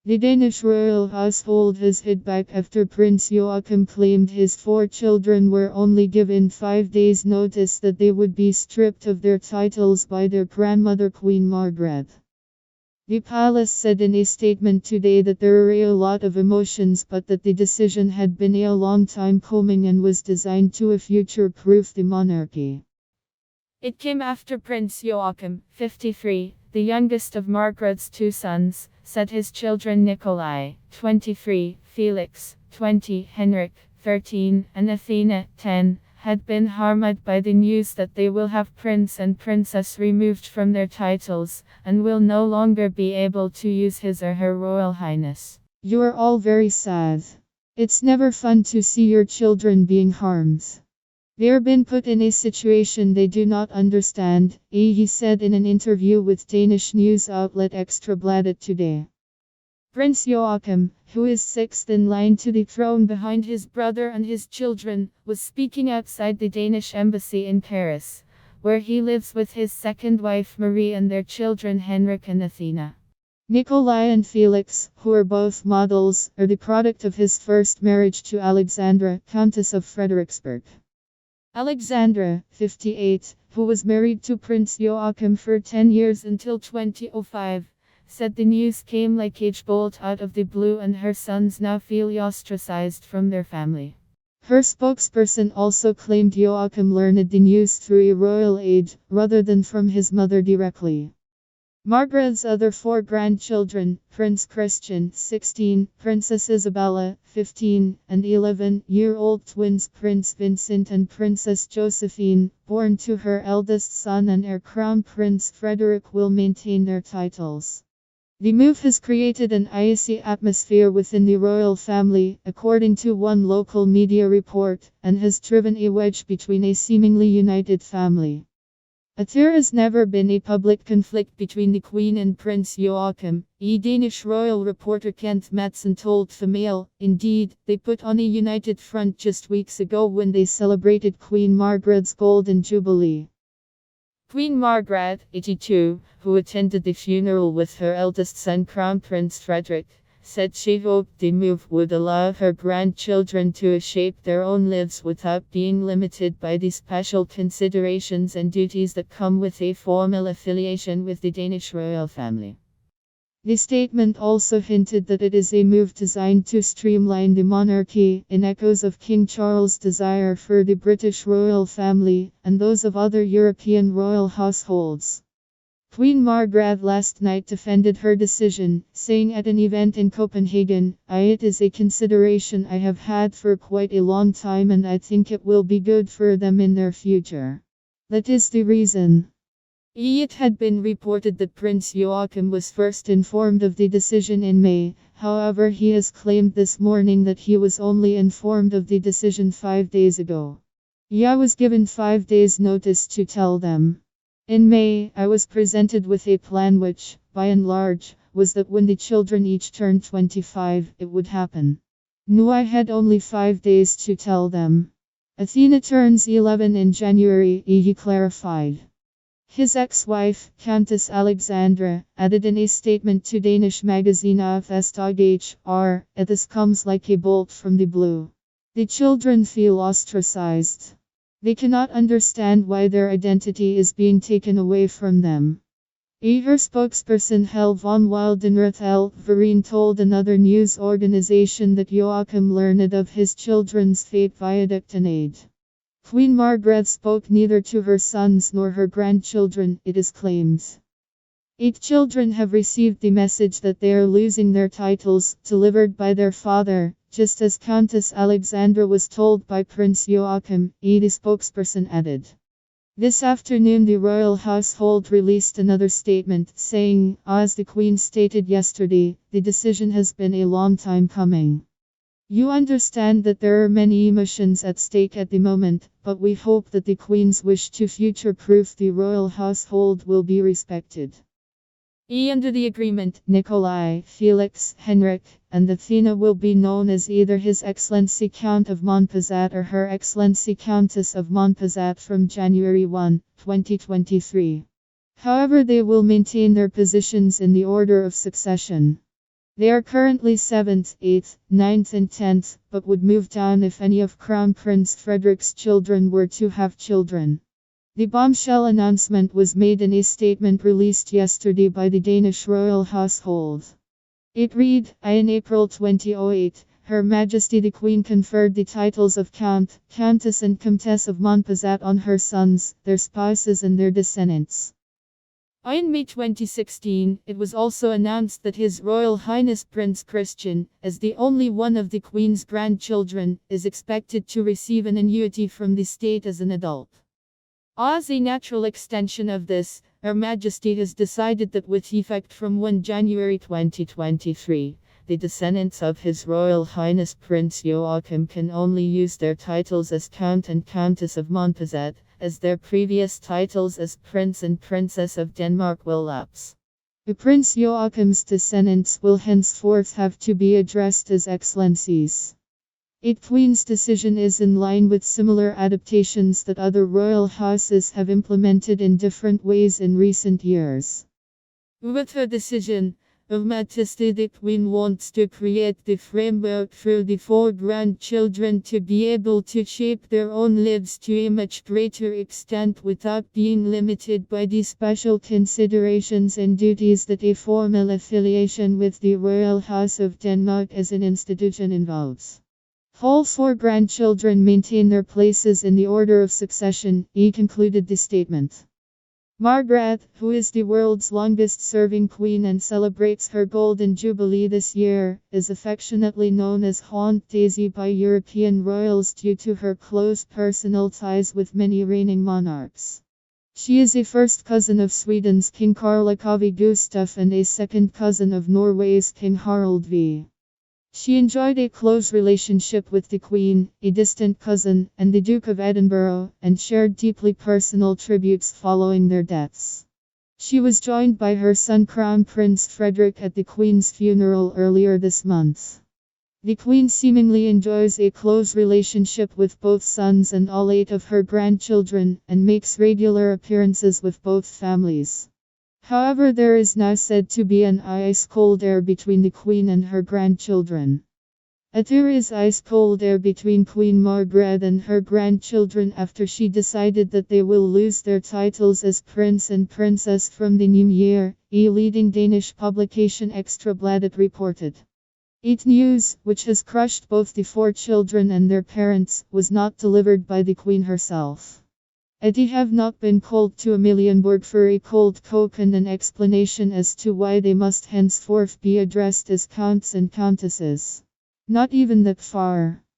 The Danish royal household has hit back after Prince Joachim claimed his 4 children were only given 5 days' notice that they would be stripped of their titles by their grandmother Queen Margrethe. The palace said in a statement today that there are a lot of emotions, but that the decision had been a long time coming and was designed to future-proof the monarchy. It came after Prince Joachim, 53, the youngest of Margrethe's 2 sons, said his children Nikolai, 23, Felix, 20, Henrik, 13, and Athena, 10, had been harmed by the news that they will have prince and princess removed from their titles, and will no longer be able to use his or her royal highness. You are all very sad. It's never fun to see your children being harmed. They're been put in a situation they do not understand, he said in an interview with Danish news outlet Ekstrabladet today. Prince Joachim, who is 6th in line to the throne behind his brother and his children, was speaking outside the Danish embassy in Paris, where he lives with his second wife Marie and their children Henrik and Athena. Nikolai and Felix, who are both models, are the product of his first marriage to Alexandra, Countess of Frederiksberg. Alexandra, 58, who was married to Prince Joachim for 10 years until 2005, said the news came like a bolt out of the blue and her sons now feel ostracized from their family. Her spokesperson also claimed Joachim learned the news through a royal aide, rather than from his mother directly. Margarethe's other 4 grandchildren, Prince Christian, 16, Princess Isabella, 15, and 11-year-old twins Prince Vincent and Princess Josephine, born to her eldest son and heir Crown Prince Frederick, will maintain their titles. The move has created an icy atmosphere within the royal family, according to one local media report, and has driven a wedge between a seemingly united family. There has never been a public conflict between the Queen and Prince Joachim, a Danish royal reporter Kent Madsen told the Mail. Indeed, they put on a united front just weeks ago when they celebrated Queen Margrethe's Golden Jubilee. Queen Margrethe, 82, who attended the funeral with her eldest son Crown Prince Frederick, said she hoped the move would allow her grandchildren to shape their own lives without being limited by the special considerations and duties that come with a formal affiliation with the Danish royal family. The statement also hinted that it is a move designed to streamline the monarchy, in echoes of King Charles' desire for the British royal family, and those of other European royal households. Queen Margrethe last night defended her decision, saying at an event in Copenhagen, "It is a consideration I have had for quite a long time and I think it will be good for them in their future. That is the reason." It had been reported that Prince Joachim was first informed of the decision in May, however he has claimed this morning that he was only informed of the decision 5 days ago. "I was given 5 days' notice to tell them. In May, I was presented with a plan which, by and large, was that when the children each turned 25, it would happen. No, I had only 5 days to tell them." Athena turns 11 in January, he clarified. His ex-wife, Countess Alexandra, added in a statement to Danish magazine AFS.hr, "This comes like a bolt from the blue. The children feel ostracized. They cannot understand why their identity is being taken away from them." Her spokesperson Helle von Wildenrath Vereen told another news organization that Joachim learned of his children's fate via dictionade. Queen Margrethe spoke neither to her sons nor her grandchildren, it is claimed. 8 children have received the message that they are losing their titles, delivered by their father, just as Countess Alexandra was told by Prince Joachim, the spokesperson added. This afternoon the royal household released another statement, saying, "As the Queen stated yesterday, the decision has been a long time coming. You understand that there are many emotions at stake at the moment, but we hope that the Queen's wish to future-proof the royal household will be respected." Under the agreement, Nikolai, Felix, Henrik, and Athena will be known as either His Excellency Count of Montpezat or Her Excellency Countess of Montpezat from January 1, 2023. However, they will maintain their positions in the order of succession. They are currently 7th, 8th, 9th and 10th, but would move down if any of Crown Prince Frederick's children were to have children. The bombshell announcement was made in a statement released yesterday by the Danish royal household. It read, in April 2008, Her Majesty the Queen conferred the titles of Count, Countess and Comtesse of Montpezat on her sons, their spouses and their descendants. In May 2016, it was also announced that His Royal Highness Prince Christian, as the only one of the Queen's grandchildren, is expected to receive an annuity from the state as an adult. As a natural extension of this, Her Majesty has decided that with effect from 1 January 2023, the descendants of His Royal Highness Prince Joachim can only use their titles as Count and Countess of Montpezat, as their previous titles as Prince and Princess of Denmark will lapse. Prince Joachim's descendants will henceforth have to be addressed as Excellencies. The Queen's decision is in line with similar adaptations that other royal houses have implemented in different ways in recent years. With her decision, Her Majesty the Queen wants to create the framework for the four grandchildren to be able to shape their own lives to a much greater extent without being limited by the special considerations and duties that a formal affiliation with the Royal House of Denmark as an institution involves. All four grandchildren maintain their places in the order of succession, concluded the statement. Margrethe, who is the world's longest-serving queen and celebrates her golden jubilee this year, is affectionately known as Haunt Daisy by European royals due to her close personal ties with many reigning monarchs. She is a first cousin of Sweden's King Carl Gustaf and a second cousin of Norway's King Harald V. She enjoyed a close relationship with the Queen, a distant cousin, and the Duke of Edinburgh, and shared deeply personal tributes following their deaths. She was joined by her son Crown Prince Frederick at the Queen's funeral earlier this month. The Queen seemingly enjoys a close relationship with both sons and all 8 of her grandchildren, and makes regular appearances with both families. However, there is now said to be an ice-cold air between the Queen and her grandchildren. There is ice-cold air between Queen Margrethe and her grandchildren after she decided that they will lose their titles as Prince and Princess from the new year, a leading Danish publication Ekstrabladet reported. It News, which has crushed both the 4 children and their parents, was not delivered by the Queen herself. They have not been called to Amalienborg for a cold coke and an explanation as to why they must henceforth be addressed as counts and countesses. Not even that far.